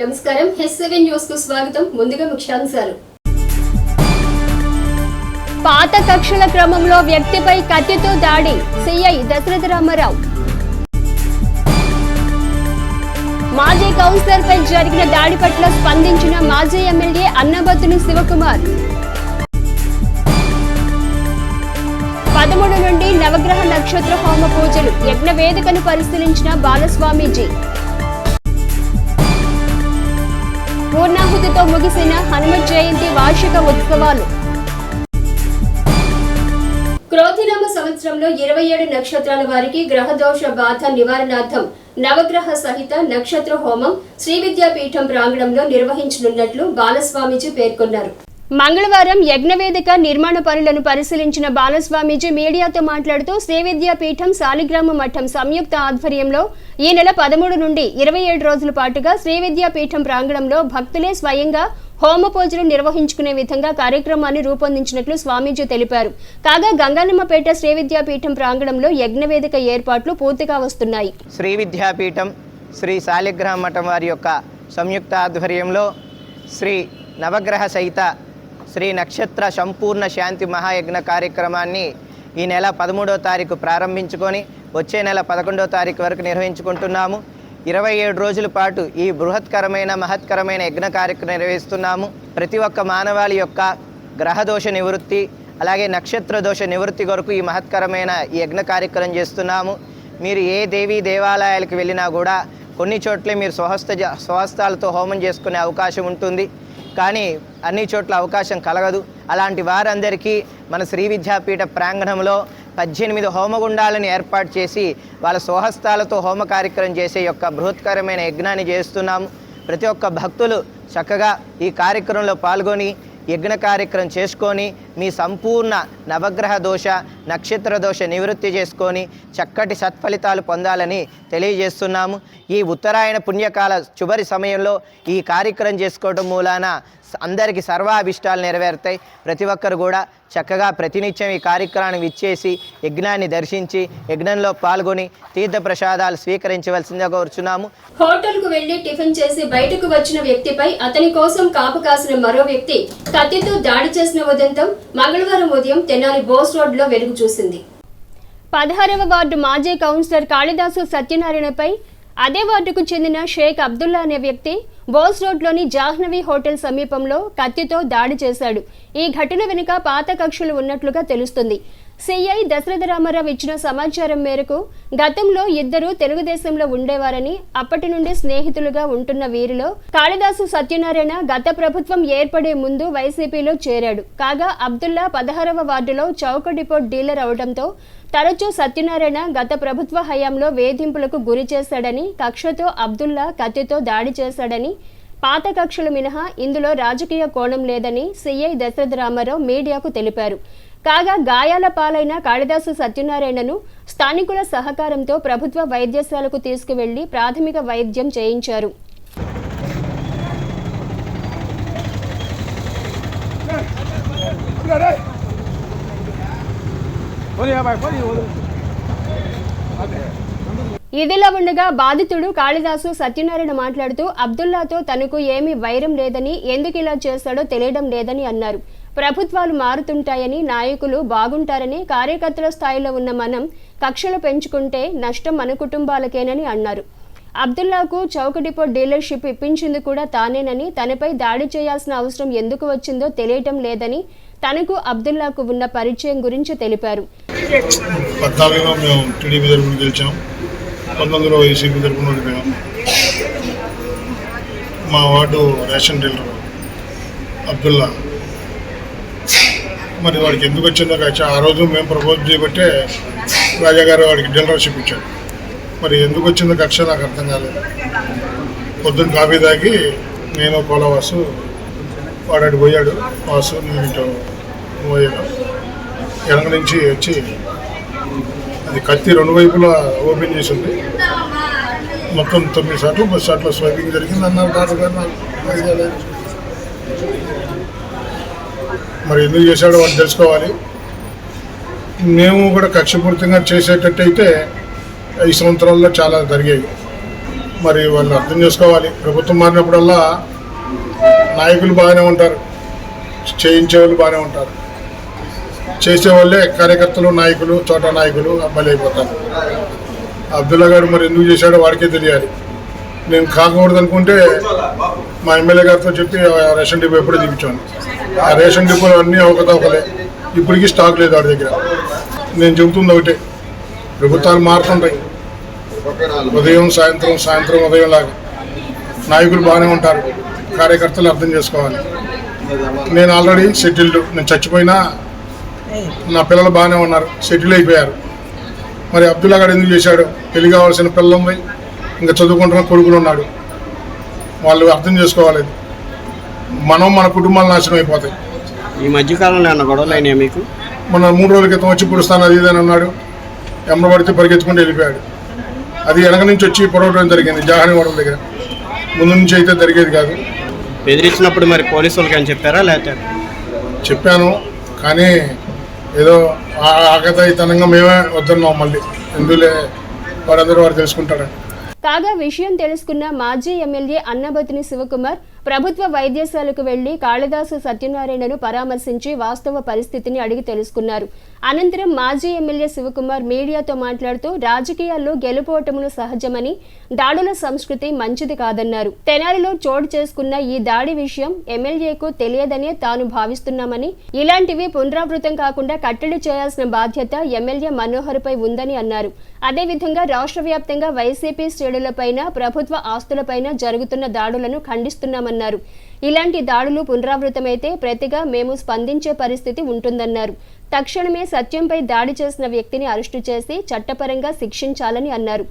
నమస్కారం S7 news కు స్వాగతం. ముందుగా ముఖ్యాంశాలు. పాత కక్షల క్రమంలో వ్యక్తిపై కత్తితో దాడి, సిఐ దశరథ రామారావు. మాజీ కౌన్సిలర్ పై జరిగిన దాడి పట్ల స్పందించిన మాజీ ఎమ్మెల్యే అన్నబత్తుని శివకుమార్. 13 నుండి నవగ్రహ నక్షత్ర హోమ పూజలు, యజ్ఞ వేదికను పరిశీలించిన బాలస్వామీజీ. పూర్ణాహుతితో ముగిసిన హనుమత్ జయంతి వార్షిక ఉత్సవాలు. క్రోధినామ సంవత్సరంలో 27 నక్షత్రాల వారికి గ్రహదోష బాధ నివారణార్థం నవగ్రహ సహిత నక్షత్ర హోమం శ్రీ విద్యాపీఠం ప్రాంగణంలో నిర్వహించనున్నట్లు బాలస్వామీజీ పేర్కొన్నారు. మంగళవారం యజ్ఞవేదిక నిర్మాణ పనులను పరిశీలించిన బాలస్వామీజీ మీడియాతో మాట్లాడుతూ శ్రీ విద్యాపీఠం శాలిగ్రామ మఠం సంయుక్త ఆధ్వర్యంలో ఈ నెల 13 నుండి 27 రోజుల పాటుగా శ్రీ విద్యాపీఠం ప్రాంగణంలో భక్తులే స్వయంగా హోమ పూజలు నిర్వహించుకునే విధంగా కార్యక్రమాన్ని రూపొందించినట్లు స్వామీజీ తెలిపారు. కాగా గంగాలమ్మపేట శ్రీ విద్యాపీఠం ప్రాంగణంలో యజ్ఞవేదిక ఏర్పాట్లు పూర్తిగా వస్తున్నాయి. శ్రీ విద్యాపీఠం శ్రీ శాలిగ్రామ మఠం వారి యొక్క సంయుక్త ఆధ్వర్యంలో శ్రీ నవగ్రహ సహిత శ్రీ నక్షత్ర సంపూర్ణ శాంతి మహాయజ్ఞ కార్యక్రమాన్ని ఈ నెల 13వ తారీఖు ప్రారంభించుకొని వచ్చే నెల 11వ తారీఖు వరకు నిర్వహించుకుంటున్నాము. 27 రోజుల పాటు ఈ బృహత్కరమైన మహత్కరమైన యజ్ఞ కార్యక్రమం నిర్వహిస్తున్నాము. ప్రతి ఒక్క మానవాళి యొక్క గ్రహదోష నివృత్తి అలాగే నక్షత్ర దోష నివృత్తి కొరకు ఈ మహత్కరమైన ఈ యజ్ఞ కార్యక్రమం చేస్తున్నాము. మీరు ఏ దేవీ దేవాలయాలకు వెళ్ళినా కూడా కొన్ని చోట్ల మీరు స్వహస్తాలతో హోమం చేసుకునే అవకాశం ఉంటుంది, కానీ అన్ని చోట్ల అవకాశం కలగదు. అలాంటి వారందరికీ మన శ్రీ విద్యాపీఠ ప్రాంగణంలో 18 హోమగుండాలను ఏర్పాటు చేసి వాళ్ళ స్వహస్తాలతో హోమ కార్యక్రమం చేసే యొక్క బృహత్కరమైన యజ్ఞాన్ని చేస్తున్నాము. ప్రతి ఒక్క భక్తులు చక్కగా ఈ కార్యక్రమంలో పాల్గొని యజ్ఞ కార్యక్రమం చేసుకొని మీ సంపూర్ణ నవగ్రహ దోష నక్షత్ర దోష నివృత్తి చేసుకొని చక్కటి సత్ఫలితాలు పొందాలని తెలియజేస్తున్నాము. ఈ ఉత్తరాయణ పుణ్యకాల చివరి సమయంలో ఈ కార్యక్రమం చేసుకోవడం మూలాన అందరికీ సర్వాభిష్టాలు నెరవేరుతాయి. ప్రతి ఒక్కరు కూడా చక్కగా ప్రతినిత్యం ఈ కార్యక్రమాన్ని విచ్చేసి యజ్ఞాన్ని దర్శించి యజ్ఞంలో పాల్గొని తీర్థ ప్రసాదాలు స్వీకరించవలసిందిగా కోరుచున్నాము. హోటల్కు వెళ్లి టిఫిన్ చేసి బయటకు వచ్చిన వ్యక్తిపై అతని కోసం కాపు కాసిన మరో వ్యక్తి కత్తితో దాడి చేసిన ఉదంతం మంగళవారం ఉదయం తెనాలి బోస్ రోడ్ లో వెలుగు చూసింది. 16వ వార్డు మాజీ కౌన్సిలర్ కాళిదాసు సత్యనారాయణపై అదే వార్డుకు చెందిన షేక్ అబ్దుల్లా అనే వ్యక్తి బోస్ రోడ్లోని జాహ్నవి హోటల్ సమీపంలో కత్తితో దాడి చేశాడు. ఈ ఘటన వెనుక పాత కక్షలు ఉన్నట్లుగా తెలుస్తుంది. సిఐ దశరథ రామారావు ఇచ్చిన సమాచారం మేరకు గతంలో ఇద్దరు తెలుగుదేశంలో ఉండేవారని, అప్పటి నుండి స్నేహితులుగా ఉంటున్న వీరిలో కాళిదాసు సత్యనారాయణ గత ప్రభుత్వం ఏర్పడే ముందు వైసీపీలో చేరాడు. కాగా అబ్దుల్లా 16వ వార్డులో చౌక డిపోట్ డీలర్ అవడంతో తరచూ సత్యనారాయణ గత ప్రభుత్వ హయాంలో వేధింపులకు గురి చేశాడని, కక్షతో అబ్దుల్లా కత్తితో దాడి చేశాడని, పాత కక్షలు మినహా ఇందులో రాజకీయ కోణం లేదని సిఐ దశరథ రామారావు మీడియాకు తెలిపారు. కాగా గాయాల పాలైన కాళిదాసు సత్యనారాయణను స్థానికుల సహకారంతో ప్రభుత్వ వైద్యశాలకు తీసుకువెళ్లి ప్రాథమిక వైద్యం చేయించారు. ఇదిలా ఉండగా బాధితుడు కాళిదాసు సత్యనారాయణ మాట్లాడుతూ అబ్దుల్లాతో తనకు ఏమీ వైరం లేదని, ఎందుకు ఇలా చేశాడో తెలియడం లేదని అన్నారు. ప్రభుత్వాలు మారుతుంటాయని, నాయకులు బాగుంటారని, కార్యకర్తల స్థాయిలో ఉన్న మనం కక్షలు పెంచుకుంటే నష్టం మన కుటుంబాలకేనని అన్నారు. అబ్దుల్లాకు చౌక డిపో డీలర్షిప్ ఇప్పించింది కూడా తానేనని, తనపై దాడి చేయాల్సిన అవసరం ఎందుకు వచ్చిందో తెలియటం లేదని, తనకు అబ్దుల్లాకు ఉన్న పరిచయం గురించి తెలిపారు. 14లో మేము టీడీపీ తరఫున గెలిచాం, 19లో వైసీపీ తరఫున ఓడిపోయాం. మా వార్డు రేషన్ డీలర్ అబ్దుల్లా, మరి వాడికి ఎందుకు వచ్చిందో ఆ రోజు మేము ప్రపోజ్ చేయబట్టే రాజాగారు వాడికి డీలర్షిప్ ఇచ్చాడు. మరి ఎందుకు వచ్చిందో కక్ష నాకు అర్థం కాలేదు. పొద్దున్న కాఫీ తాగి నేను కోలవాసు వాడు పోయాడు, వాసు నేను ఇటు పోయాను. వెనక నుంచి వచ్చి అది కత్తి 2 వైపులా ఓపెన్ చేసి ఉంది. మొత్తం 9 సార్లు 10 సార్లు స్వైపింగ్ జరిగింది అన్నారు డాక్టర్ గారు. నాకు మరి ఎందుకు చేశాడో వాళ్ళు తెలుసుకోవాలి. మేము కూడా కక్షపూరితంగా చేసేటట్టయితే 5 సంవత్సరాల్లో చాలా జరిగాయి. మరి వాళ్ళు అర్థం చేసుకోవాలి. ప్రభుత్వం మారినప్పుడల్లా నాయకులు బాగానే ఉంటారు, చేయించేవాళ్ళు బాగానే ఉంటారు, చేసేవాళ్ళే కార్యకర్తలు, నాయకులు, చోట నాయకులు బలైపోతారు. అబ్దుల్లా గారు మరి ఎందుకు చేశాడో వాడికే తెలియాలి. నేను కాకూడదు అనుకుంటే మా ఎమ్మెల్యే గారితో చెప్పి రేషన్ డిపో ఎప్పుడూ చూపించాను. ఆ రేషన్ డిపోలో అన్నీ అవకతవకలే, ఇప్పటికీ స్టాక్ లేదు వాడి దగ్గర. నేను చెబుతుంది ఒకటే, ప్రభుత్వాలు మారుతుంటాయి, ఉదయం సాయంత్రం, సాయంత్రం ఉదయం లాగా. నాయకులు బాగానే ఉంటారు, కార్యకర్తలు అర్థం చేసుకోవాలి. నేను ఆల్రెడీ సెటిల్డ్, నేను చచ్చిపోయినా నా పిల్లలు బాగానే ఉన్నారు, సెటిల్ అయిపోయారు. మరి అబ్దుల్లా గారు ఎందుకు చేశాడు? పెళ్లి కావాల్సిన పిల్లలు ఉంది, ఇంకా చదువుకుంటున్న కొడుకులు ఉన్నాడు. వాళ్ళు అర్థం చేసుకోవాలి. మనం మన కుటుంబాలు నాశనం అయిపోతాయి. ఈ మధ్యకాలంలో ఏమన్నా గొడవలు అయినాయా మీకు? మన 3 రోజుల క్రితం వచ్చి పుడుస్తాను అది ఇదని అన్నాడు, ఎమ్మబడితే పరిగెత్తుకుంటూ వెళ్ళిపోయాడు. అది వెనక నుంచి వచ్చి పొడవడం జరిగింది జహాని గొడవ దగ్గర. ముందు నుంచి అయితే జరిగేది కాదు. బెదిరించినప్పుడు మరి పోలీసు వాళ్ళకి అని చెప్పారా లేకపోతే? చెప్పాను, కానీ ఏదో ఆకతాయితనంగా మేమే వద్దన్నాం. మళ్ళీ ఎందులే, వారందరూ వారు తెలుసుకుంటారని. కాగా విషయం తెలుసుకున్న మాజీ ఎమ్మెల్యే అన్నబతిని శివకుమార్ ప్రభుత్వ వైద్యశాలకు వెళ్లి కాళిదాసు సత్యనారాయణను పరామర్శించి వాస్తవ పరిస్థితిని అడిగి తెలుసుకున్నారు. అనంతరం మాజీ ఎమ్మెల్యే శివకుమార్ మీడియాతో మాట్లాడుతూ రాజకీయాల్లో గెలుపోవటములు సహజమని, దాడుల సంస్కృతి మంచిది కాదన్నారు. తెనాలిలో చోటు చేసుకున్న ఈ దాడి విషయం ఎమ్మెల్యేకు తెలియదనే తాను భావిస్తున్నామని, ఇలాంటివి పునరావృతం కాకుండా కట్టడి చేయాల్సిన బాధ్యత ఎమ్మెల్యే మనోహర్పై ఉందని అన్నారు. అదేవిధంగా రాష్ట్ర వ్యాప్తంగా వైసీపీ శ్రేణులపైన, ప్రభుత్వ ఆస్తులపైన జరుగుతున్న దాడులను ఖండిస్తున్నామన్నారు. ఇలాంటి దాడులు పునరావృతమైతే ప్రతిగా మేము స్పందించే పరిస్థితి ఉంటుందన్నారు. తక్షణమే సత్యంపై దాడి చేసిన వ్యక్తిని అరెస్టు చేసి చట్టపరంగా శిక్షించాలని అన్నారు.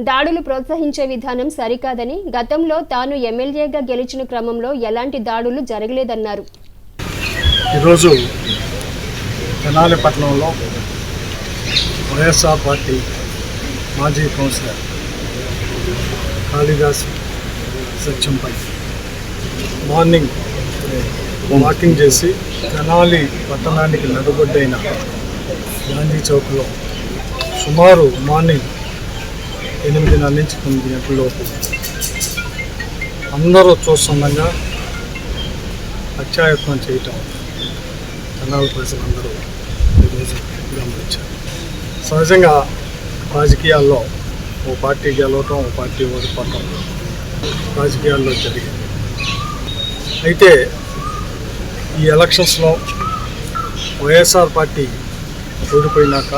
దాడులు ప్రోత్సహించే విధానం సరికాదని, గతంలో తాను ఎమ్మెల్యేగా గెలిచిన క్రమంలో ఎలాంటి దాడులు జరగలేదన్నారు. ఈరోజు తెనాలి పట్టణంలో వైఎస్ఆర్ పార్టీ మాజీ కౌన్సిలర్ కాళిదాసు సత్యంపై మార్నింగ్ వాకింగ్ చేసి తెనాలి పట్టణానికి నడుబొడ్డైన గాంధీ చౌక్లో సుమారు మార్నింగ్ 8:30 నుంచి 9 గంటలలోపు అందరూ చూస్తుండగా హత్యాయత్నం చేయటం తెనాలి ప్రజలందరూ ఈరోజు గమనించారు. సహజంగా రాజకీయాల్లో ఓ పార్టీ గెలవటం, ఓ పార్టీ ఓడిపోవటం రాజకీయాల్లో జరిగింది. అయితే ఈ ఎలక్షన్స్లో వైఎస్ఆర్ పార్టీ ఓడిపోయినాక,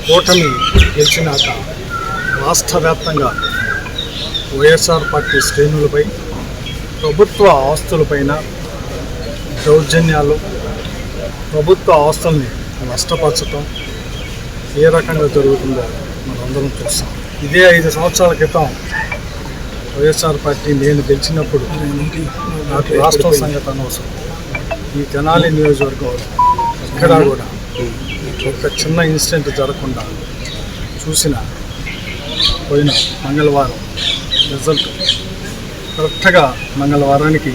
కూటమి గెలిచినాక రాష్ట్ర వ్యాప్తంగా వైఎస్ఆర్ పార్టీ శ్రేణులపై, ప్రభుత్వ ఆస్తులపైన దౌర్జన్యాలు, ప్రభుత్వ ఆస్తుల్ని నష్టపరచటం ఏ రకంగా జరుగుతుందో మనందరం చూస్తాం. ఇదే 5 సంవత్సరాల క్రితం వైఎస్ఆర్ పార్టీ నేను గెలిచినప్పుడు నాకు రాష్ట్రం సంగతి అనవసరం, ఈ తెనాలి నియోజకవర్గం ఎక్కడా కూడా ఒక చిన్న ఇన్సిడెంట్ జరగకుండా చూసిన పోయిన మంగళవారం రిజల్ట్ కరెక్ట్గా మంగళవారానికి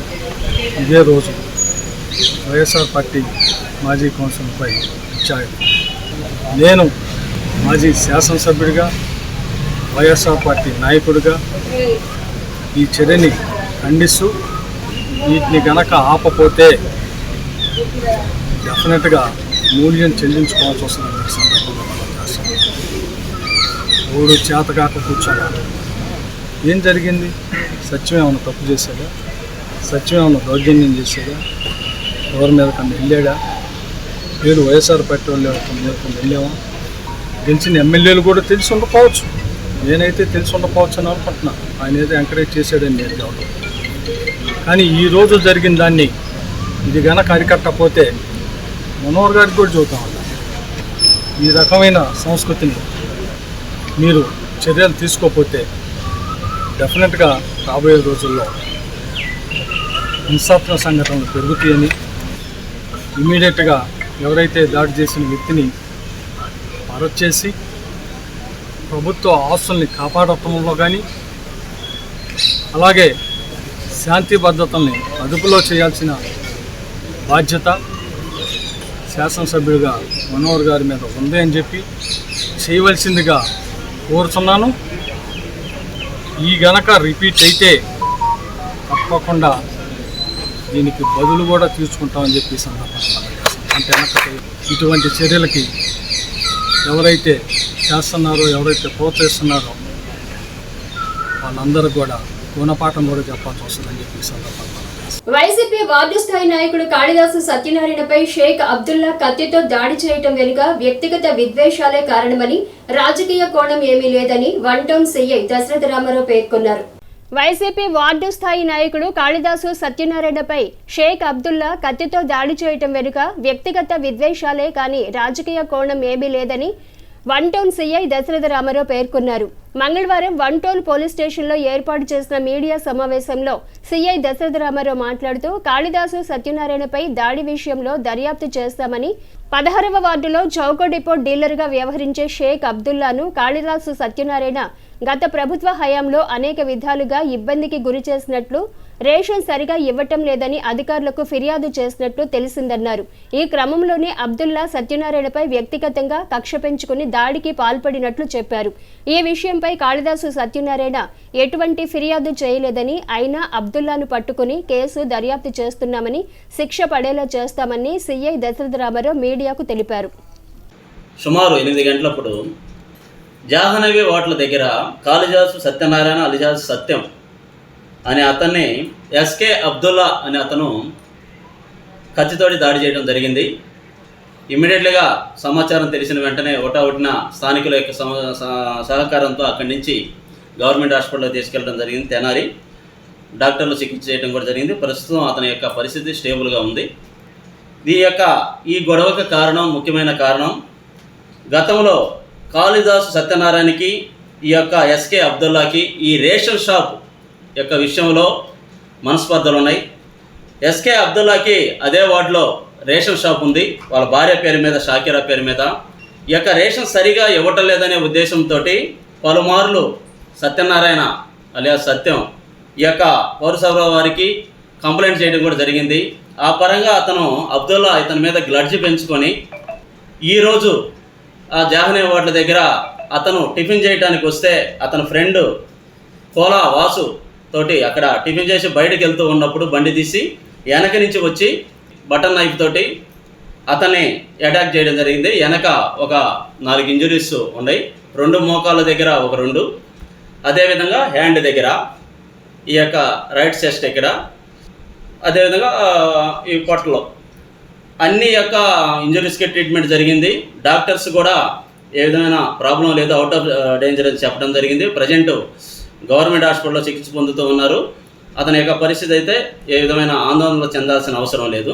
ఇదే రోజు వైఎస్ఆర్ పార్టీ మాజీ కౌన్సిలర్పై ఇచ్చారు. నేను మాజీ శాసనసభ్యుడిగా, వైఎస్ఆర్ పార్టీ నాయకుడిగా ఈ చర్యని ఖండిస్తూ, వీటిని గనక ఆపపోతే డెఫినెట్గా మూల్యం చెల్లించుకోవాల్సి వస్తుందని సందర్భంగా మనం చేస్తాం. ఓడు చేతగాక కూర్చోవాలి. ఏం జరిగింది? సత్యం ఏమైనా తప్పు చేశాడా? సత్యం ఏమైనా దౌర్జన్యం చేశాడా? ఎవరి మీద కన్నా వెళ్ళాడా? పేరు వైఎస్ఆర్ పార్టీ వాళ్ళు వెళ్ళామా? గెలిచిన ఎమ్మెల్యేలు కూడా తెలిసి ఉండకపోవచ్చు, నేనైతే తెలిసి ఉండకపోవచ్చు అని అనుకుంటున్నా. ఆయన ఏదో ఎంకరేజ్ చేశాడని నేను చెప్పడం. కానీ ఈరోజు జరిగిన దాన్ని ఇది గనక అరికట్టకపోతే మనోహర్ గారికి కూడా చెబుతా ఉన్నా, ఈ రకమైన సంస్కృతిని మీరు చర్యలు తీసుకోకపోతే డెఫినెట్గా రాబోయే రోజుల్లో హింసాత్మక సంఘటనలు పెరుగుతాయని, ఇమీడియట్గా ఎవరైతే దాడి చేసిన వ్యక్తిని అరెస్ట్ చేసి ప్రభుత్వ ఆస్తుల్ని కాపాడటంలో కానీ, అలాగే శాంతి భద్రతల్ని అదుపులో చేయాల్సిన బాధ్యత శాసనసభ్యుడిగా మనోహర్ గారి మీద ఉంది అని చెప్పి చేయవలసిందిగా కోరుతున్నాను. ఈ గనక రిపీట్ అయితే తప్పకుండా దీనికి బదులు కూడా తీర్చుకుంటామని చెప్పి సందర్భంగా అంటే ఇటువంటి చర్యలకి ఎవరైతే చేస్తున్నారో ఎవరైతే ప్రోత్సహిస్తున్నారో వాళ్ళందరూ కూడా గుణపాఠం కూడా చెప్పాల్సి వస్తుందని చెప్పి సందర్భంగా వైసీపీ వార్డు స్థాయి నాయకుడు కాళిదాసు సత్యనారాయణపై షేక్ అబ్దుల్లా కత్తితో దాడి చేయటం వెనుక వ్యక్తిగత విద్వేషాలే కారణమని రాజకీయ కోణం ఏమీ లేదని one town CI Dasaratha Ramarao పేర్కొన్నారు. వైసీపీ వార్డు స్థాయి నాయకుడు కాళిదాసు సత్యనారాయణపై షేక్ అబ్దుల్లా కత్తితో దాడి చేయటం వెనుక వ్యక్తిగత విద్వేషాలే కానీ రాజకీయ కోణం ఏమీ లేదని one town CI Dasaratha Ramarao పేర్కొన్నారు. మంగళవారం వన్ టౌన్ పోలీస్ స్టేషన్లో ఏర్పాటు చేసిన మీడియా సమావేశంలో సీఐ దశరథ రామారావు మాట్లాడుతూ కాళిదాసు సత్యనారాయణపై దాడి విషయంలో దర్యాప్తు చేస్తామని 16వ వార్డులో చౌకో డిపో డీలర్గా వ్యవహరించే షేక్ అబ్దుల్లాను కాళిదాసు సత్యనారాయణ గత ప్రభుత్వ హయాంలో అనేక విధాలుగా ఇబ్బందికి గురి చేసినట్లు, రేషన్ సరిగా ఇవ్వటం లేదని అధికారులకు ఫిర్యాదు చేసినట్లు తెలిసిందన్నారు. ఈ క్రమంలోనే అబ్దుల్లా సత్యనారాయణపై వ్యక్తిగతంగా కక్ష పెంచుకుని దాడికి పాల్పడినట్లు చెప్పారు. ఈ విషయంపై కాళిదాసు సత్యనారాయణ ఎటువంటి ఫిర్యాదు చేయలేదని, అయినా అబ్దుల్లాను పట్టుకుని కేసు దర్యాప్తు చేస్తున్నామని, శిక్ష పడేలా చేస్తామని సీఐ దశరథ రామారావు మీడియాకు తెలిపారు. సుమారు 8 గంటలప్పుడు జాహ్నవి హోటల్ దగ్గర కాళిదాసు సత్యనారాయణ అలియాస్ సత్యం అనే అతన్ని ఎస్కే అబ్దుల్లా అనే అతను కత్తితోటి దాడి చేయడం జరిగింది. ఇమ్మీడియట్లీగా సమాచారం తెలిసిన వెంటనే ఒకటిన స్థానికుల యొక్క సహకారంతో అక్కడి నుంచి గవర్నమెంట్ హాస్పిటల్లో తీసుకెళ్ళడం జరిగింది. తెనాలి డాక్టర్లు చికిత్స చేయడం కూడా జరిగింది. ప్రస్తుతం అతని యొక్క పరిస్థితి స్టేబుల్గా ఉంది. ఈ గొడవకు ముఖ్యమైన కారణం గతంలో కాళిదాసు సత్యనారాయణకి ఈ యొక్క ఎస్కే అబ్దుల్లాకి ఈ రేషన్ షాప్ యొక్క విషయంలో మనస్పర్ధలు ఉన్నాయి. ఎస్కే అబ్దుల్లాకి అదే వార్డులో రేషన్ షాప్ ఉంది, వాళ్ళ భార్య పేరు మీద, షాకిరా పేరు మీద. ఈ యొక్క రేషన్ సరిగా ఇవ్వటం లేదనే ఉద్దేశంతో పలుమార్లు సత్యనారాయణ అలియాస్ సత్యం ఈ యొక్క పౌర సరఫరా వారికి కంప్లైంట్ చేయడం కూడా జరిగింది. ఆ పరంగా అబ్దుల్లా ఇతని మీద గ్లడ్జి పెంచుకొని ఈరోజు ఆ జాహ్నవి హోటల్ దగ్గర అతను టిఫిన్ చేయడానికి వస్తే అతని ఫ్రెండ్ కోలా వాసు తోటి అక్కడ టిఫిన్ చేసి బయటకు వెళ్తూ ఉన్నప్పుడు బండి తీసి వెనక నుంచి వచ్చి బటన్ నైఫ్ తోటి అతన్ని అటాక్ చేయడం జరిగింది. వెనక ఒక 4 ఇంజురీస్ ఉన్నాయి. 2 మోకాళ్ళ దగ్గర ఒక 2, అదేవిధంగా హ్యాండ్ దగ్గర, ఈ యొక్క రైట్ చెస్ట్ దగ్గర, అదేవిధంగా ఈ పొట్టలో అన్ని యొక్క ఇంజరీస్కి ట్రీట్మెంట్ జరిగింది. డాక్టర్స్ కూడా ఏ విధమైన ప్రాబ్లం లేదు, అవుట్ ఆఫ్ డేంజర్ అని చెప్పడం జరిగింది. ప్రజెంట్ గవర్నమెంట్ హాస్పిటల్లో చికిత్స పొందుతూ ఉన్నారు. అతని యొక్క పరిస్థితి అయితే ఏ విధమైన ఆందోళన చెందాల్సిన అవసరం లేదు.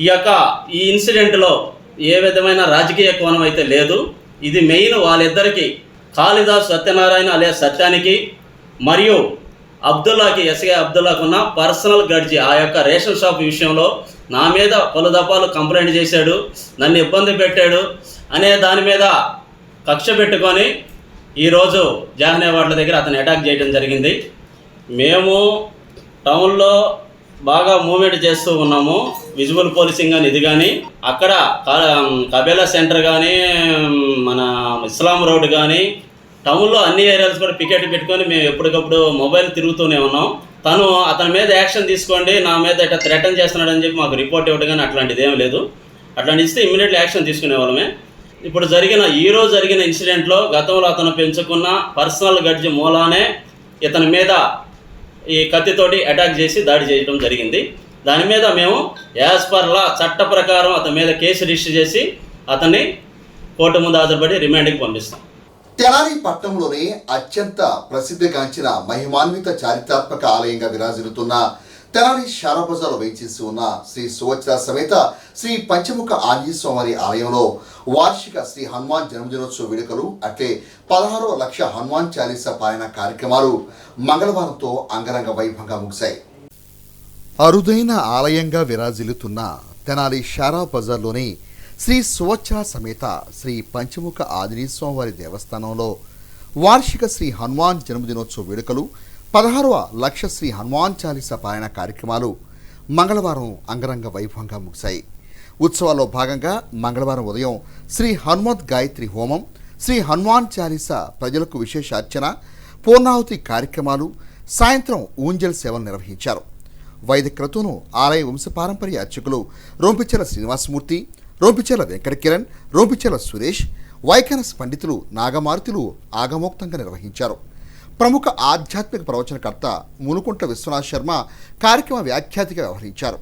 ఈ ఇన్సిడెంట్లో ఏ విధమైన రాజకీయ కోణం అయితే లేదు. ఇది మెయిన్ వాళ్ళిద్దరికీ, కాళిదాసు సత్యనారాయణ అలియాస్ సత్యానికి మరియు అబ్దుల్లాకి, ఎస్కే అబ్దుల్లాకు ఉన్న పర్సనల్ గడ్జి. ఆ యొక్క రేషన్ షాప్ విషయంలో నా మీద పలు దఫాలు కంప్లైంట్ చేశాడు, నన్ను ఇబ్బంది పెట్టాడు అనే దాని మీద కక్ష పెట్టుకొని ఈరోజు జాహ్నవి వార్డుల దగ్గర అతను అటాక్ చేయడం జరిగింది. మేము టౌన్లో బాగా మూవ్మెంట్ చేస్తూ ఉన్నాము, విజువల్ పోలీసింగ్ అని ఇది కానీ, అక్కడ కబేలా సెంటర్ కానీ, మన ఇస్లాం రోడ్ కానీ, టౌన్లో అన్ని ఏరియాస్ కూడా పికెట్ పెట్టుకొని మేము ఎప్పటికప్పుడు మొబైల్ తిరుగుతూనే ఉన్నాం. అతని మీద యాక్షన్ తీసుకోండి, నా మీద ఇట్లా థ్రెటన్ చేస్తున్నాడని చెప్పి మాకు రిపోర్ట్ ఇవ్వడం కానీ అట్లాంటిది ఏం లేదు. అట్లాంటి ఇస్తే ఇమ్మీడియట్లీ యాక్షన్ తీసుకునే వాళ్ళమే. ఇప్పుడు ఈరోజు జరిగిన ఇన్సిడెంట్లో గతంలో అతను పెంచుకున్న పర్సనల్ గడ్జి మూలానే ఇతని మీద ఈ కత్తితోటి అటాక్ చేసి దాడి చేయడం జరిగింది. దాని మీద మేము యాజ్ పర్ లా చట్ట ప్రకారం అతని మీద కేసు రిజిస్టర్ చేసి అతన్ని కోర్టు ముందు హాజరుపడి రిమాండ్కి పంపిస్తాం. తెనాలి పట్టణంలోనే అత్యంత ప్రసిద్ధిగాంచిన మహిమాన్విత చారిత్రాత్మక ఆలయంగా విరాజిల్లుతున్న తెనాలి షారాబజార్లో వేయించేసి ఉన్న శ్రీ సువచ్ర సమేత శ్రీ పంచముఖ ఆంజనేయ స్వామి ఆలయంలో వార్షిక శ్రీ హనుమాన్ జన్మదినోత్సవ వేడుకలు అట్లే 16వ లక్ష హనుమాన్ చాలీసా పారాయణ కార్యక్రమాలు మంగళవారంతో అంగరంగ వైభవంగా ముగిశాయి. అరుదైన ఆలయంగా విరాజిల్లుతున్న తెనాలి షారాబజార్లోని శ్రీ సువచ్ర సమేత శ్రీ పంచముఖ ఆంజనేయ స్వామివారి దేవస్థానంలో వార్షిక శ్రీ హనుమాన్ జన్మదినోత్సవ వేడుకలు 16వ లక్ష శ్రీ హనుమాన్ చాలీసా పారాయణ కార్యక్రమాలు మంగళవారం అంగరంగ వైభవంగా ముగిశాయి. ఉత్సవాల్లో భాగంగా మంగళవారం ఉదయం శ్రీ హనుమత్ గాయత్రి హోమం, శ్రీ హనుమాన్ చాలీసా ప్రజలకు విశేష అర్చన, పూర్ణాహుతి కార్యక్రమాలు, సాయంత్రం ఊంజల్ సేవలు నిర్వహించారు. వైదిక క్రతువును ఆలయ వంశపారంపర్య అర్చకులు రొంపిచెర్ల శ్రీనివాసమూర్తి, రొంపిచెర్ల వెంకట కిరణ్, రొంపిచెర్ల సురేష్, వైఖానస్ పండితులు నాగమారుతులు ఆగమోక్తంగా నిర్వహించారు. ప్రముఖ ఆధ్యాత్మిక ప్రవచనకర్త మునుకుంట్ల విశ్వనాథ్ శర్మ కార్యక్రమ వ్యాఖ్యాతిగా వ్యవహరించారు.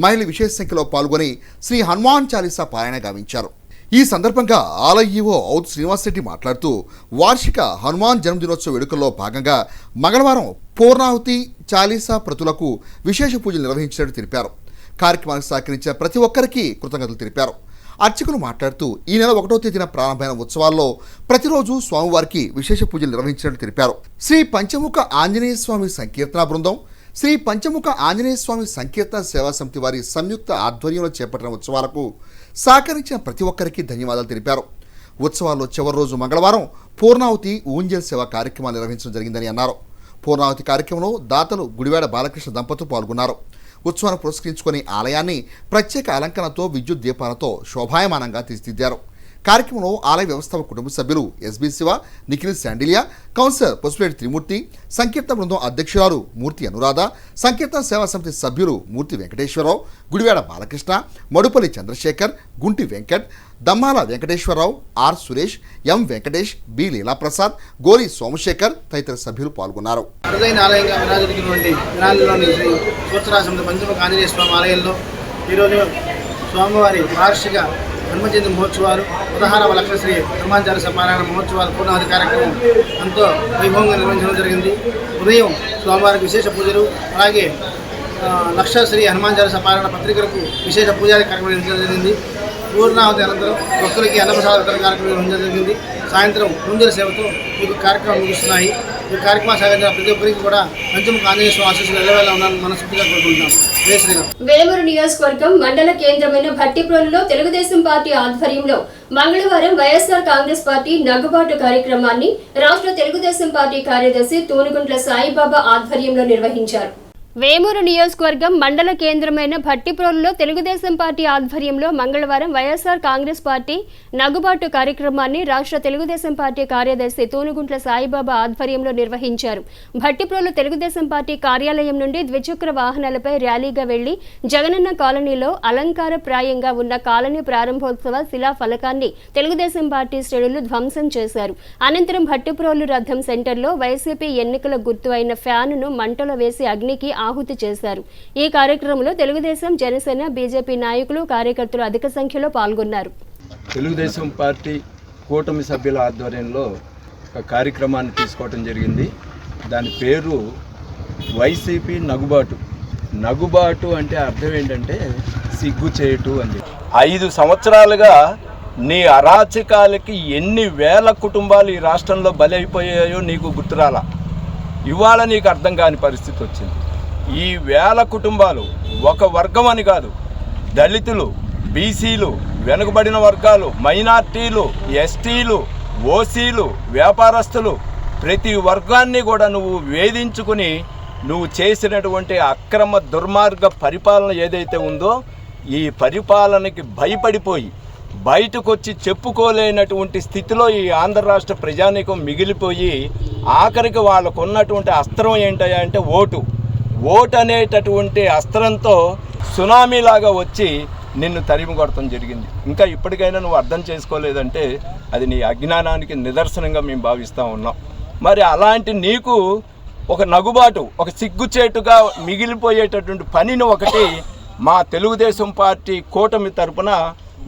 మహిళలు విశేష సంఖ్యలో పాల్గొని శ్రీ హనుమాన్ చాలీసా పారాయణ గావించారు. ఈ సందర్భంగా ఆలయ ఈవో ఔత్ శ్రీనివాసరెడ్డి మాట్లాడుతూ వార్షిక హనుమాన్ జన్మదినోత్సవ వేడుకల్లో భాగంగా మంగళవారం పూర్ణాహుతి చాలీసా ప్రతులకు విశేష పూజలు నిర్వహించినట్టు తెలిపారు. కార్యక్రమానికి సహకరించిన ప్రతి ఒక్కరికి కృతజ్ఞతలు తెలిపారు. అర్చకులు మాట్లాడుతూ ఈ నెల 1వ తేదీన ప్రారంభమైన ఉత్సవాల్లో ప్రతిరోజు స్వామివారికి విశేష పూజలు నిర్వహించినట్టు తెలిపారు. శ్రీ పంచముఖ ఆంజనేయ స్వామి సంకీర్తన బృందం, శ్రీ పంచముఖ ఆంజనేయ స్వామి సంకీర్తన సేవా సమితి వారి సంయుక్త ఆధ్వర్యంలో చేపట్టిన ఉత్సవాలకు సహకరించిన ప్రతి ఒక్కరికి ధన్యవాదాలు తెలిపారు. ఉత్సవాల్లో చివరి రోజు మంగళవారం పూర్ణాహుతి ఊంజల్ సేవ కార్యక్రమాలు నిర్వహించడం జరిగిందని అన్నారు. పూర్ణాహుతి కార్యక్రమంలో దాతలు గుడివాడ బాలకృష్ణ దంపతులు పాల్గొన్నారు. ఉత్సవాన్ని పురస్కరించుకుని ఆలయాన్ని ప్రత్యేక అలంకరణతో విద్యుత్ దీపాలతో శోభాయమానంగా తీర్చిదిద్దారు. కార్యక్రమంలో ఆలయ వ్యవస్థాపక కుటుంబ సభ్యులు ఎస్బి శివ, నిఖిల్ శాండిలియా, కౌన్సిలర్ పసుపులేటి త్రిమూర్తి, సంకీర్తన బృందం అధ్యక్షురాలు మూర్తి అనురాధ, సంకీర్తన సేవా సమితి సభ్యులు Murthy Venkateswara Rao, Gudivada Balakrishna, Madupalli Chandrasekhar, Gunti Venkat, Dammala Venkateswara Rao, R Suresh, M Venkatesh, B Leelaprasad, Gori Somasekhar తదితర సభ్యులు పాల్గొన్నారు. అరుదైన ఆలయంగా విరాజిల్లుతున్నటువంటి విరాలిలోని శ్రీ సూత్రాసముద్ర పంచముఖ ఆంజనేయ స్వామి ఆలయంలో ఈరోజు స్వామివారి వార్షిక జన్మజయంతి మహోత్సవాలు 16వ లక్ష శ్రీ హనుమాన్ చాలీసా పారాయణ మహోత్సవాలు పూర్ణాహుతి కార్యక్రమం ఎంతో వైభవంగా నిర్వహించడం జరిగింది. ఉదయం స్వామివారికి విశేష పూజలు, అలాగే లక్ష శ్రీ హనుమాన్ చాలీసా పారాయణ పత్రికలకు విశేష పూజారి కార్యక్రమం నిర్వహించడం జరిగింది. పూర్ణాహుతి అనంతరం భక్తులకి అన్నప్రసాద వితరణ కార్యక్రమం నిర్వహించడం జరిగింది. సాయంత్రం కుంజల సేవతో ఈ కార్యక్రమం ముగిస్తున్నాయి. ఈ కార్యక్రమం సాగించిన ప్రతి ఒక్కరికి కూడా పంచముఖ ఆంజనేయ స్వామి ఆశీస్సులు ఎల్లవేళ ఉండాలని మనస్ఫూర్తిగా కోరుకుంటున్నాం. జై శ్రీరామ్. వేమూరు నియోజకవర్గం మండల కేంద్రమైన భట్టిప్రోలులో తెలుగుదేశం పార్టీ ఆధ్వర్యంలో మంగళవారం వైఎస్ఆర్ కాంగ్రెస్ పార్టీ నగ్గుబాటు కార్యక్రమాన్ని రాష్ట్ర తెలుగుదేశం పార్టీ కార్యదర్శి తూనుగుంట్ల సాయిబాబా ఆధ్వర్యంలో నిర్వహించారు. వేమూరు నియోజకవర్గం మండల కేంద్రమైన భట్టిప్రోలులో తెలుగుదేశం పార్టీ ఆధ్వర్యంలో మంగళవారం వైఎస్ఆర్ కాంగ్రెస్ పార్టీ నగ్గుబాటు కార్యక్రమాన్ని రాష్ట్ర తెలుగుదేశం పార్టీ కార్యదర్శి తూనుగుంట్ల సాయిబాబా ఆధ్వర్యంలో నిర్వహించారు. భట్టిప్రోలు తెలుగుదేశం పార్టీ కార్యాలయం నుండి ద్విచక్ర వాహనాలపై ర్యాలీగా వెళ్లి జగనన్న కాలనీలో అలంకారప్రాయంగా ఉన్న కాలనీ ప్రారంభోత్సవ శిలా ఫలకాన్ని తెలుగుదేశం పార్టీ శ్రేణులు ధ్వంసం చేశారు. అనంతరం భట్టిప్రోలు రథం సెంటర్లో వైసీపీ ఎన్నికల గుర్తు అయిన ఫ్యాన్ను మంటలో వేసి అగ్నికి ఆహుతి చేశారు. ఈ కార్యక్రమంలో తెలుగుదేశం, జనసేన, బీజేపీ నాయకులు, కార్యకర్తలు అధిక సంఖ్యలో పాల్గొన్నారు. తెలుగుదేశం పార్టీ కూటమి సభ్యుల ఆధ్వర్యంలో ఒక కార్యక్రమాన్ని తీసుకోవడం జరిగింది. దాని పేరు వైసీపీ నగుబాటు. నగుబాటు అంటే అర్థం ఏంటంటే సిగ్గు చేయటు అని. 5 సంవత్సరాలుగా నీ అరాచకాలకి ఎన్ని వేల కుటుంబాలు ఈ రాష్ట్రంలో బలైపోయాయో నీకు గుర్తురాలా. ఇవాళ నీకు అర్థం కాని పరిస్థితి వచ్చింది. ఈ వేల కుటుంబాలు ఒక వర్గం అని కాదు, దళితులు, బీసీలు, వెనుకబడిన వర్గాలు, మైనార్టీలు, ఎస్టీలు, ఓసీలు, వ్యాపారస్తులు, ప్రతి వర్గాన్ని కూడా నువ్వు వేధించుకుని నువ్వు చేసినటువంటి అక్రమ దుర్మార్గ పరిపాలన ఏదైతే ఉందో ఈ పరిపాలనకి భయపడిపోయి బయటకు వచ్చి చెప్పుకోలేనటువంటి స్థితిలో ఈ ఆంధ్ర రాష్ట్ర ప్రజానీకం మిగిలిపోయి ఆఖరికి వాళ్ళకు ఉన్నటువంటి అస్త్రం ఏంటయ్యా అంటే ఓటు అనేటటువంటి అస్త్రంతో సునామీలాగా వచ్చి నిన్ను తరిమి కొడటం జరిగింది. ఇంకా ఇప్పటికైనా నువ్వు అర్థం చేసుకోలేదంటే అది నీ అజ్ఞానానికి నిదర్శనంగా మేము భావిస్తూ ఉన్నాం. మరి అలాంటి నీకు ఒక నగుబాటు, ఒక సిగ్గుచేటుగా మిగిలిపోయేటటువంటి పనిని ఒకటి మా తెలుగుదేశం పార్టీ కూటమి తరపున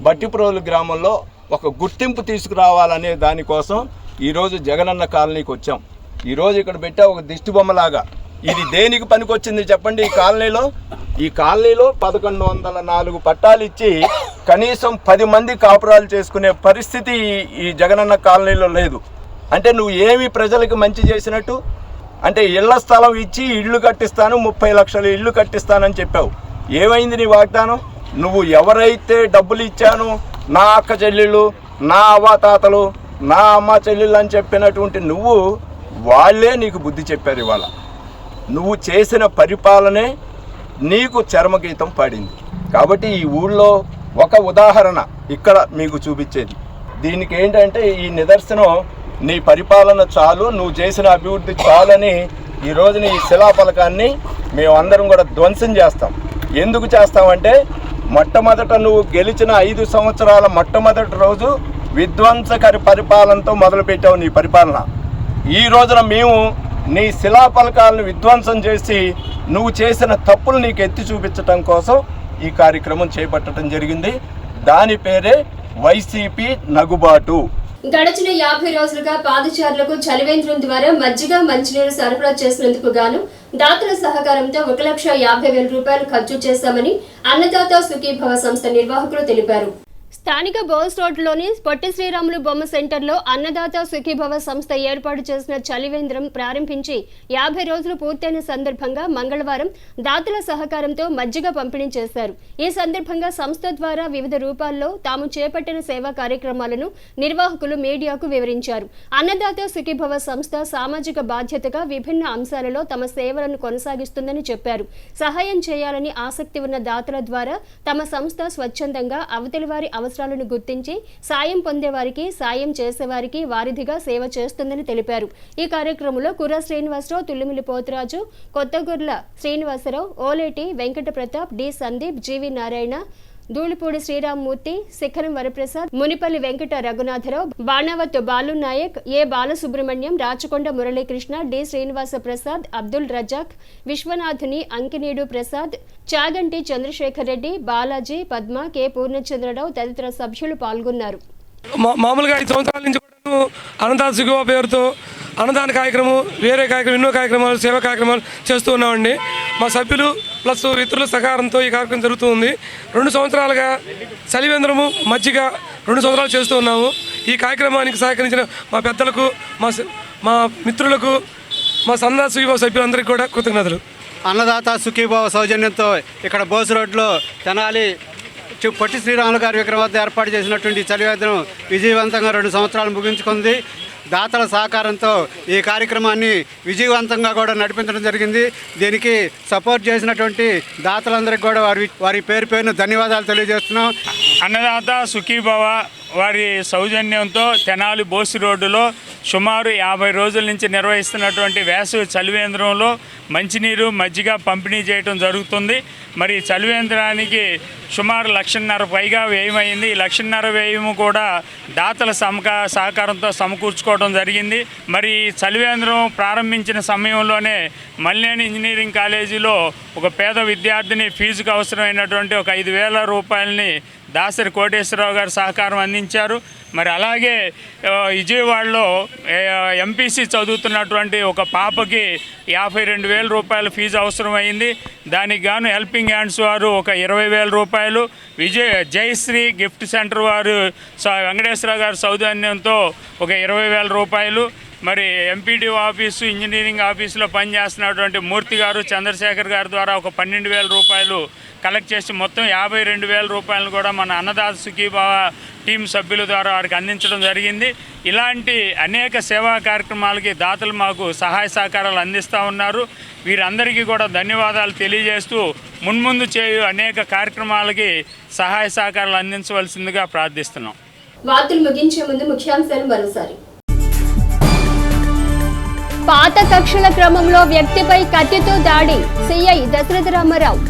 భట్టిప్రోలు గ్రామంలో ఒక గుర్తింపు తీసుకురావాలనే దానికోసం ఈరోజు జగనన్న కాలనీకి వచ్చాం. ఈరోజు ఇక్కడ పెట్టా ఒక దిష్టి బొమ్మలాగా. ఇది దేనికి పనికొచ్చింది చెప్పండి? ఈ కాలనీలో 1104 పట్టాలు ఇచ్చి కనీసం 10 మంది కాపురాలు చేసుకునే పరిస్థితి ఈ జగనన్న కాలనీలో లేదు. అంటే నువ్వు ఏమి ప్రజలకు మంచి చేసినట్టు? అంటే ఇళ్ల స్థలం ఇచ్చి ఇళ్ళు కట్టిస్తాను, 30 లక్షల ఇళ్ళు కట్టిస్తానని చెప్పావు. ఏమైంది నీ వాగ్దానం? నువ్వు ఎవరైతే డబ్బులు ఇచ్చాను, నా అక్క చెల్లెళ్ళు, నా అవ్వాతాతలు, నా అమ్మ చెల్లెళ్ళు అని చెప్పినటువంటి నువ్వు, వాళ్ళే నీకు బుద్ధి చెప్పారు. ఇవాళ నువ్వు చేసిన పరిపాలనే నీకు చర్మగీతం పాడింది. కాబట్టి ఈ ఊళ్ళో ఒక ఉదాహరణ ఇక్కడ మీకు చూపించేది. దీనికి ఏంటంటే ఈ నిదర్శనం నీ పరిపాలన చాలు, నువ్వు చేసిన అభివృద్ధి చాలని ఈరోజు ఈ శిలాఫలకాన్ని మేమందరం కూడా ధ్వంసం చేస్తాం. ఎందుకు చేస్తామంటే మొట్టమొదట నువ్వు గెలిచిన 5 సంవత్సరాల మొట్టమొదటి రోజు విధ్వంసకరి పరిపాలనతో మొదలుపెట్టావు నీ పరిపాలన. ఈ రోజున మేము నీ శిలాఫలకాలను విధ్వంసం చేసి నువ్వు చేసిన తప్పులు నీకు ఎత్తి చూపించడం కోసం ఈ కార్యక్రమం చేపట్టడం జరిగింది. దాని పేరే వైసీపీ నగుబాటు. గడిచిన 50 రోజులుగా పాదచారులకు చలివేంద్రం ద్వారా మజ్జిగ మంచినీరు సరఫరా చేసినందుకు గాను దాతల సహకారంతో 1,50,000 రూపాయలు ఖర్చు చేశామని అన్నదాత సుఖీభవ సంస్థ నిర్వాహకులు తెలిపారు. స్థానిక బోస్ రోడ్లోని పొట్టి శ్రీరాములు బొమ్మ సెంటర్లో అన్నదాత సుఖీభవ సంస్థ ఏర్పాటు చేసిన చలివేంద్రం ప్రారంభించి 50 రోజులు పూర్తయిన సందర్భంగా మంగళవారం దాతల సహకారంతో మజ్జిగ పంపిణీ చేశారు. ఈ సందర్భంగా సంస్థ ద్వారా వివిధ రూపాల్లో తాము చేపట్టిన సేవా కార్యక్రమాలను నిర్వాహకులు మీడియాకు వివరించారు. అన్నదాత సుఖీభవ సంస్థ సామాజిక బాధ్యతగా విభిన్న అంశాలలో తమ సేవలను కొనసాగిస్తుందని చెప్పారు. సహాయం చేయాలని ఆసక్తి ఉన్న దాతల ద్వారా తమ సంస్థ స్వచ్ఛందంగా అవతలి వారి అవసరాలను గుర్తించి సాయం పొందేవారికి సాయం చేసేవారికి వారిదిగా సేవ చేస్తుందని తెలిపారు. ఈ కార్యక్రమంలో కుర్ర శ్రీనివాసరావు, తుల్లిమిలి పోతరాజు, కొత్తగుర్ల శ్రీనివాసరావు, ఓలేటి వెంకట ప్రతాప్, డి సందీప్, జీవి నారాయణ, ధూళిపూడి శ్రీరామ్మూర్తి, శిఖరం వరప్రసాద్, మునిపల్లి వెంకట రఘునాథరావు, బాణావత్ బాలు నాయక్, ఏ బాలసుబ్రహ్మణ్యం, రాచకొండ మురళీకృష్ణ, డి శ్రీనివాస ప్రసాద్, అబ్దుల్ రజాక్, విశ్వనాథుని, అంకినీడు ప్రసాద్, చాగంటి చంద్రశేఖర్ రెడ్డి, బాలాజీ, పద్మ, కె పూర్ణచంద్రరావు తదితర సభ్యులు పాల్గొన్నారు. మామూలుగా 5 సంవత్సరాల నుంచి కూడా అన్నదాత సుఖీభవ పేరుతో అన్నదాన కార్యక్రమం, వేరే కార్యక్రమం, ఎన్నో కార్యక్రమాలు, సేవా కార్యక్రమాలు చేస్తూ ఉన్నామండి. మా సభ్యులు ప్లస్ ఇతరుల సహకారంతో ఈ కార్యక్రమం జరుగుతుంది. 2 సంవత్సరాలుగా చలివేంద్రము మజ్జిగ 2 సంవత్సరాలు చేస్తూ ఉన్నాము. ఈ కార్యక్రమానికి సహకరించిన మా పెద్దలకు, మా మిత్రులకు, మా అన్నదాత సుఖీభవ సభ్యులందరికీ కూడా కృతజ్ఞతలు. అన్నదాత సుఖీభవ సౌజన్యంతో ఇక్కడ బోస్ రోడ్లో తెనాలి పొట్టి శ్రీరాములు గారి విగ్రహం వద్ద ఏర్పాటు చేసినటువంటి చలివేంద్రం విజయవంతంగా 2 సంవత్సరాలు ముగించుకుంది. దాతల సహకారంతో ఈ కార్యక్రమాన్ని విజయవంతంగా కూడా నడిపించడం జరిగింది. దీనికి సపోర్ట్ చేసినటువంటి దాతలందరికీ కూడా వారి పేరును ధన్యవాదాలు తెలియజేస్తున్నాం. అన్నదాత సుఖీభవ వారి సౌజన్యంతో తెనాలి బోసి రోడ్డులో సుమారు 50 రోజుల నుంచి నిర్వహిస్తున్నటువంటి వేసవి చలివేంద్రంలో మంచినీరు, మజ్జిగ పంపిణీ చేయడం జరుగుతుంది. మరి చలివేంద్రానికి సుమారు 1,50,000 పైగా వ్యయమైంది. 1,50,000 వ్యయము కూడా దాతల సహకారంతో సమకూర్చుకోవడం జరిగింది. మరి చలివేంద్రం ప్రారంభించిన సమయంలోనే మల్లేని ఇంజనీరింగ్ కాలేజీలో ఒక పేద విద్యార్థిని ఫీజుకు అవసరమైనటువంటి ఒక 5,000 రూపాయలని దాసరి కోటేశ్వరరావు గారు సహకారం అందించారు. మరి అలాగే విజయవాడలో ఎంపీసీ చదువుతున్నటువంటి ఒక పాపకి 52,000 రూపాయల ఫీజు అవసరమైంది. దానికి గాను హెల్పింగ్ హ్యాండ్స్ వారు ఒక 20,000 రూపాయలు, జయశ్రీ గిఫ్ట్ సెంటర్ వారు వెంకటేశ్వర గారి సౌజన్యంతో ఒక 20,000 రూపాయలు, మరి ఎంపీడీఓ ఆఫీసు, ఇంజనీరింగ్ ఆఫీసులో పనిచేస్తున్నటువంటి మూర్తి గారు, చంద్రశేఖర్ గారి ద్వారా ఒక 12,000 రూపాయలు కలెక్ట్ చేసి మొత్తం 52,000 రూపాయలను కూడా మన అన్నదాత సుఖీభవ టీం సభ్యుల ద్వారా వారికి అందించడం జరిగింది. ఇలాంటి అనేక సేవా కార్యక్రమాలకి దాతలు మాకు సహాయ సహకారాలు అందిస్తూ ఉన్నారు. వీరందరికీ కూడా ధన్యవాదాలు తెలియజేస్తూ మున్ముందు చేయు అనేక కార్యక్రమాలకి సహాయ సహకారాలు అందించవలసిందిగా ప్రార్థిస్తున్నాం. వార్తలు ముగించే ముందు ముఖ్యాంశాలు మరోసారి. పాత కక్షల క్రమంలో వ్యక్తిపై కత్తితో దాడి, సిఐ దశరథ రామారావు.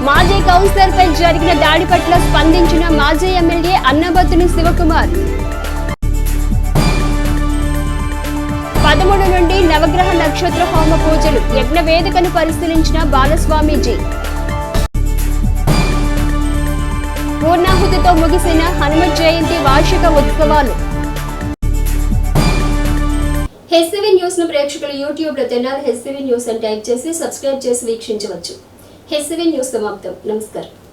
మాజీ కౌన్సిలర్ పై జరిగిన దాడి పట్ల స్పందించిన మాజీ ఎమ్మెల్యే అన్నబత్తుని శివకుమార్. 13 నుండి నవగ్రహ నక్షత్ర హోమ పూజలు, యజ్ఞ వేదికను పరిశీలించిన బాలస్వామీజీ. పూర్ణాహుతితో ముగిసిన హనుమత్ జయంతి వార్షిక ఉత్సవాలు. హెచ్సివి న్యూస్ ను ప్రేక్షకులు యూట్యూబ్ లో తెనాలి హెచ్సివి న్యూస్ అని టైప్ చేసి సబ్స్క్రైబ్ చేసి వీక్షించవచ్చు. హెచ్సివి న్యూస్ సమాప్తం. నమస్కారం.